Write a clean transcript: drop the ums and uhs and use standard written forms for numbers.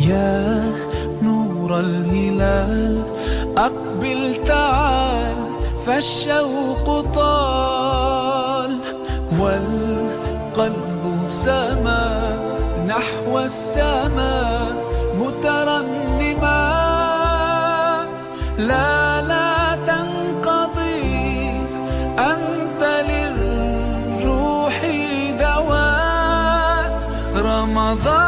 يا نور الهلال أقبل تعال، فالشوق طال والقلب سما نحو السماء مترنما. لا تنقضي، أنت للروح دواء. رمضان